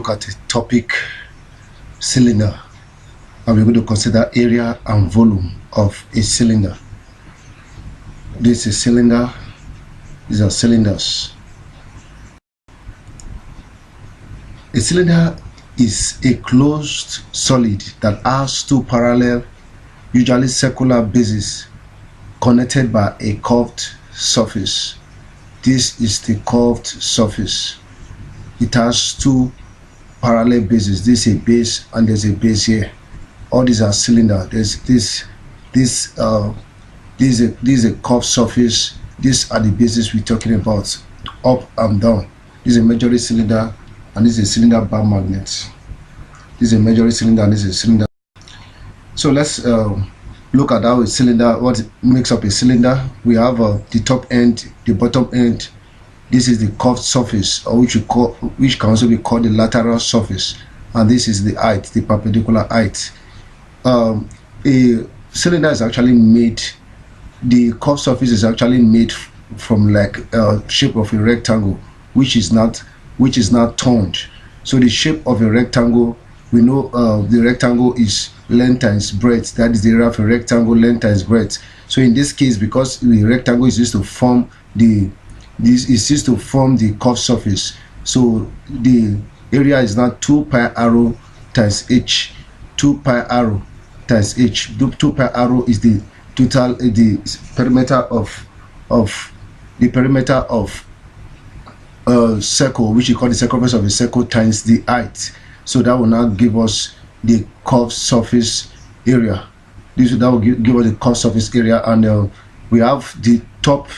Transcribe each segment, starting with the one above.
look at a topic cylinder, and we're going to consider area and volume of a cylinder. This is a cylinder. These are cylinders. A cylinder is a closed solid that has two parallel, usually circular bases connected by a curved surface. This is the curved surface. It has two parallel bases. This is a base and there's a base here. All these are cylinder. There's this is a curved surface. These are the bases we're talking about, up and down. This is a measuring cylinder and this is a cylinder bar magnet. This is a measuring cylinder and this is a cylinder. So let's look at how a cylinder, what makes up a cylinder. We have the top end, the bottom end. This is the curved surface, or which can also be called the lateral surface, and this is the height, the perpendicular height. A cylinder is actually made, the curved surface is actually made from like shape of a rectangle, which is not turned. So the shape of a rectangle, we know the rectangle is length times breadth. That is the area of a rectangle, length times breadth. So in this case, because the rectangle is used to form the curved surface, so the area is now 2 pi r times h. 2 pi r times h. 2 pi r is the total, the perimeter of a circle, which we call the circumference of a circle, times the height. So that will now give us the curved surface area. That will give us the curved surface area, and we have the top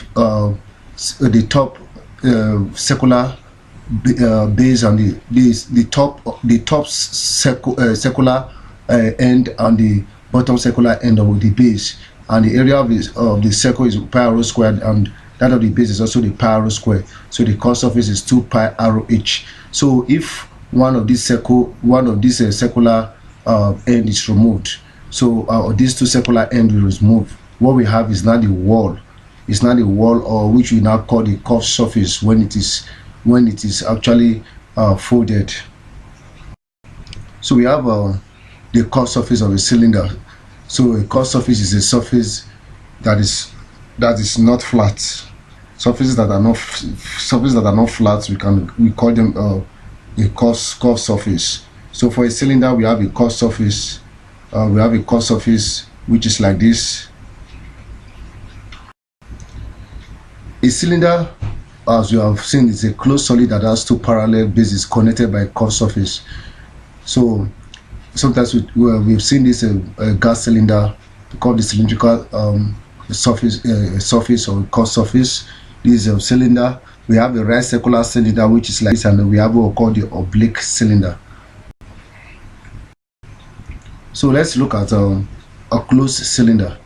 circular base and the top circular end and the bottom circular end of the base, and the area of the circle is pi r squared, and that of the base is also the pi r squared. So the curved surface is 2 pi r h. So if one of these circular end is removed, so these two circular end will remove, what we have is not the wall. It's not the wall, or which we now call the curved surface when it is actually folded. So we have the curved surface of a cylinder. So a curved surface is a surface that is not flat. Surfaces that are not flat, we call them a curved surface. So for a cylinder, we have a curved surface. We have a curved surface which is like this. A cylinder, as you have seen, is a closed solid that has two parallel bases connected by a curved surface. So sometimes we've seen this a gas cylinder called the cylindrical surface or curved surface. This is a cylinder. We have a right circular cylinder which is like this, and we have what we call the oblique cylinder. So let's look at a closed cylinder.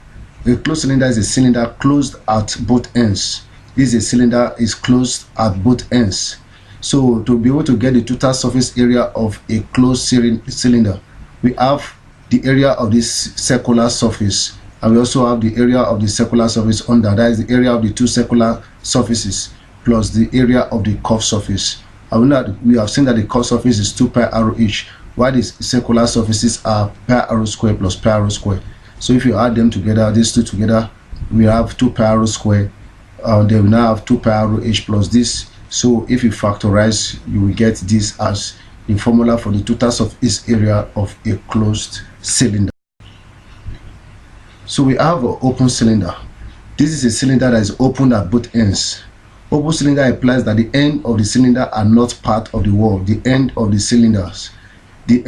A closed cylinder is a cylinder closed at both ends. This is a cylinder is closed at both ends. So to be able to get the total surface area of a closed cylinder, we have the area of this circular surface, and we also have the area of the circular surface under. That is the area of the two circular surfaces plus the area of the curved surface. And we have seen that the curved surface is 2 pi r each, while the circular surfaces are pi r squared plus pi r squared. So if you add them together, these two together, we have 2 pi r squared. Then we now have 2 pi r h plus this. So if you factorize, you will get this as the formula for the total surface area of a closed cylinder. So we have an open cylinder. This is a cylinder that is open at both ends. Open cylinder implies that the end of the cylinder are not part of the wall. The end of the cylinders, this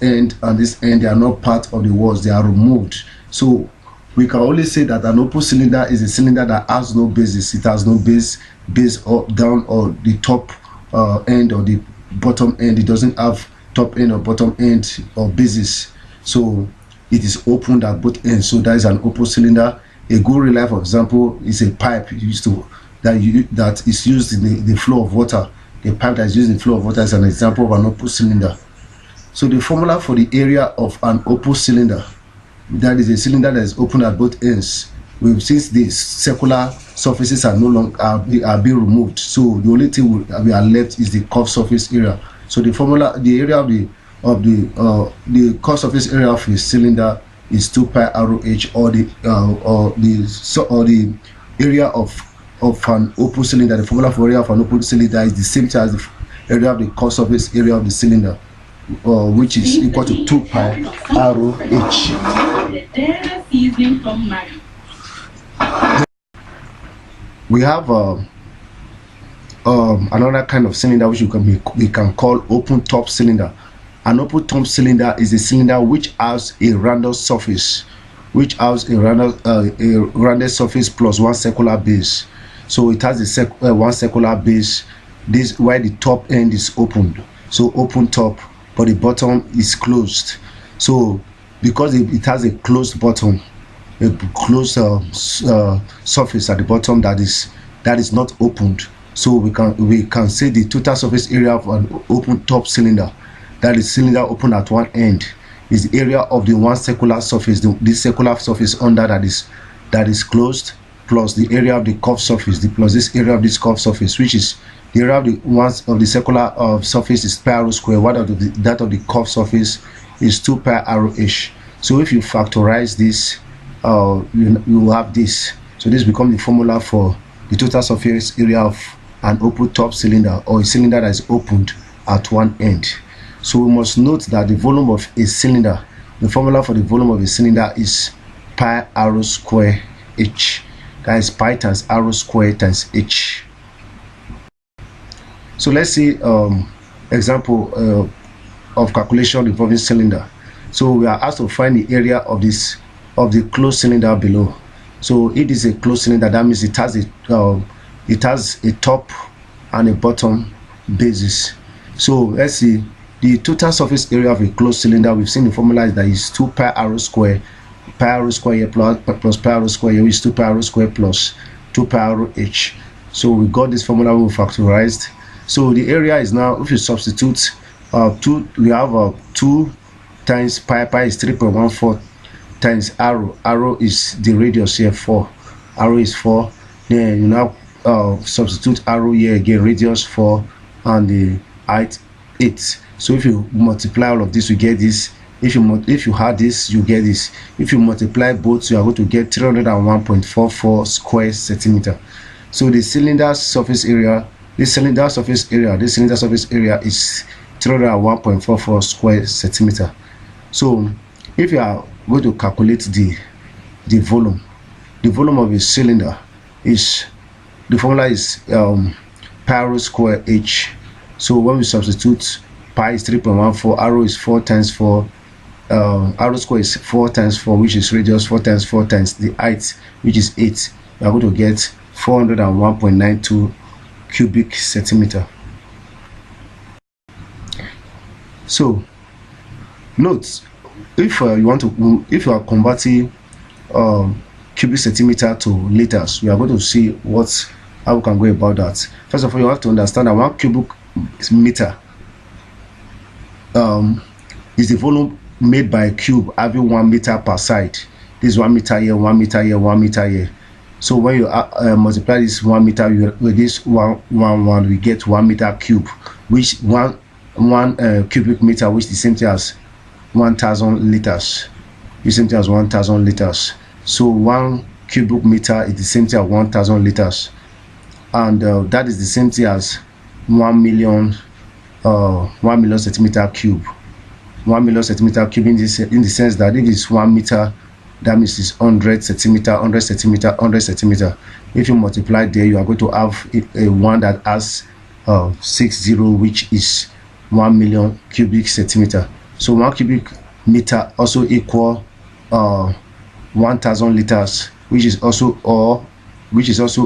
end and this end, they are not part of the walls. They are removed. So we can only say that an open cylinder is a cylinder that has no bases. It has no base or down, or the top end or the bottom end. It doesn't have top end or bottom end or bases. So it is opened at both ends. So that is an open cylinder. A good real life example is a pipe that is used in the flow of water. A pipe that is used in the flow of water is an example of an open cylinder. So the formula for the area of an open cylinder, that is a cylinder that is open at both ends, we've since the circular surfaces are no longer are being removed, so the only thing we are left is the curved surface area. So the formula, the area of the curved surface area of a cylinder is 2 pi ROH, or the area of an open cylinder. The formula for area of an open cylinder is the same thing as the area of the curved surface area of the cylinder, which is equal to 2 pi ROH. We have another kind of cylinder which we can call open top cylinder. An open top cylinder is a cylinder which has a rounded surface, a rounded surface plus one circular base. So it has one circular base. This why the top end is opened, so open top, but the bottom is closed. So because it has a closed bottom, a closed surface at the bottom that is not opened, so we can say the total surface area of an open top cylinder, that is cylinder open at one end, is the area of the one circular surface, this circular surface under that is closed, plus the area of the curved surface, plus this area of this curved surface, which is the area of the circular surface is pi r square, while that of the curved surface is 2 pi ROH. So if you factorize this, you have this. So this becomes the formula for the total surface area of an open top cylinder, or a cylinder that is opened at one end. So we must note that the volume of a cylinder, the formula for the volume of a cylinder is pi r square h. That is pi times r square times h. So let's see example of calculation involving cylinder. So we are asked to find the area of the closed cylinder below. So it is a closed cylinder, that means it has a top and a bottom basis. So let's see the total surface area of a closed cylinder. We've seen the formula is that is 2 pi r square, here plus pi r square here, which is 2 pi r square plus 2 pi ROH. So we got this formula we factorized. So the area is now, if you substitute we have 2 times pi is 3.14 times arrow is the radius here, 4, arrow is 4, then you now substitute arrow here again, radius 4 and the height 8. So if you multiply all of this, you get this. If you add this, you get this. If you multiply both, you are going to get 301.44 square centimeter. So the cylinder surface area, this cylinder surface area is 301.44 square centimeter. So if you are going to calculate the volume of a cylinder, is the formula is pi r square h. So when we substitute, pi is 3.14, arrow is 4 times 4, r square is 4 times 4, which is radius, 4 times 4 times the height, which is 8, we are going to get 401.92 cubic centimeter. So note, if you are converting cubic centimeter to liters, we are going to see how we can go about that. First of all, you have to understand that 1 cubic meter is the volume made by a cube having 1 meter per side. This is 1 meter here, 1 meter here, 1 meter here. So when you multiply this 1 meter with this 1, we get 1 meter cube, which one cubic meter, which is the same thing as 1,000 liters. The same thing as 1,000 liters. So 1 cubic meter is the same thing as 1,000 liters, and that is the same thing as 1 million centimeter cube. 1 million centimeter cube in the sense that if it's 1 meter, that means it's 100 centimeter, 100 centimeter, 100 centimeter. If you multiply there, you are going to have a one that has 60, which is 1 million cubic centimeter. So 1 cubic meter also equal 1,000 liters, which is also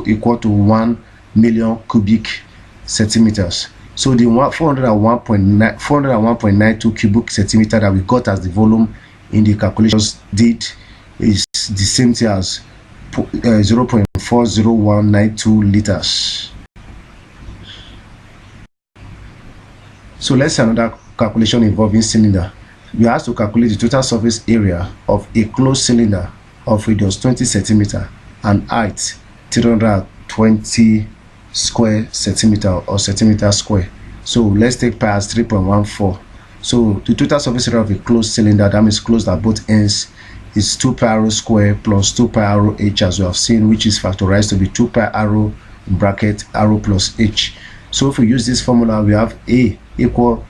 equal to 1 million cubic centimeters. So the 401.92 cubic centimeter that we got as the volume in the calculations is the same thing as 0.40192 liters. So let's see another calculation involving cylinder. We have to calculate the total surface area of a closed cylinder of radius 20 centimeter and height 320 square centimeter or centimeter square. So let's take pi as 3.14. So the total surface area of a closed cylinder, that means closed at both ends, is 2 pi r square plus 2 pi r h, as we have seen, which is factorized to be 2 pi r bracket r plus h. So if we use this formula, we have A equal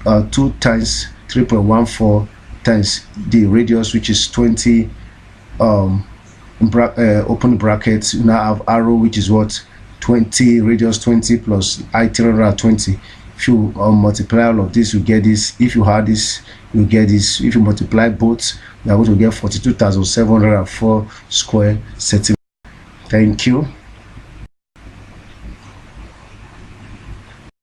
2 times 3.14 times the radius, which is 20, open brackets. You now have r, which is what, 20, radius 20 plus I 320. If you multiply all of this, you get this. If you have this, you get this. If you multiply both, you are going to get 42,704 square centimeters. Thank you.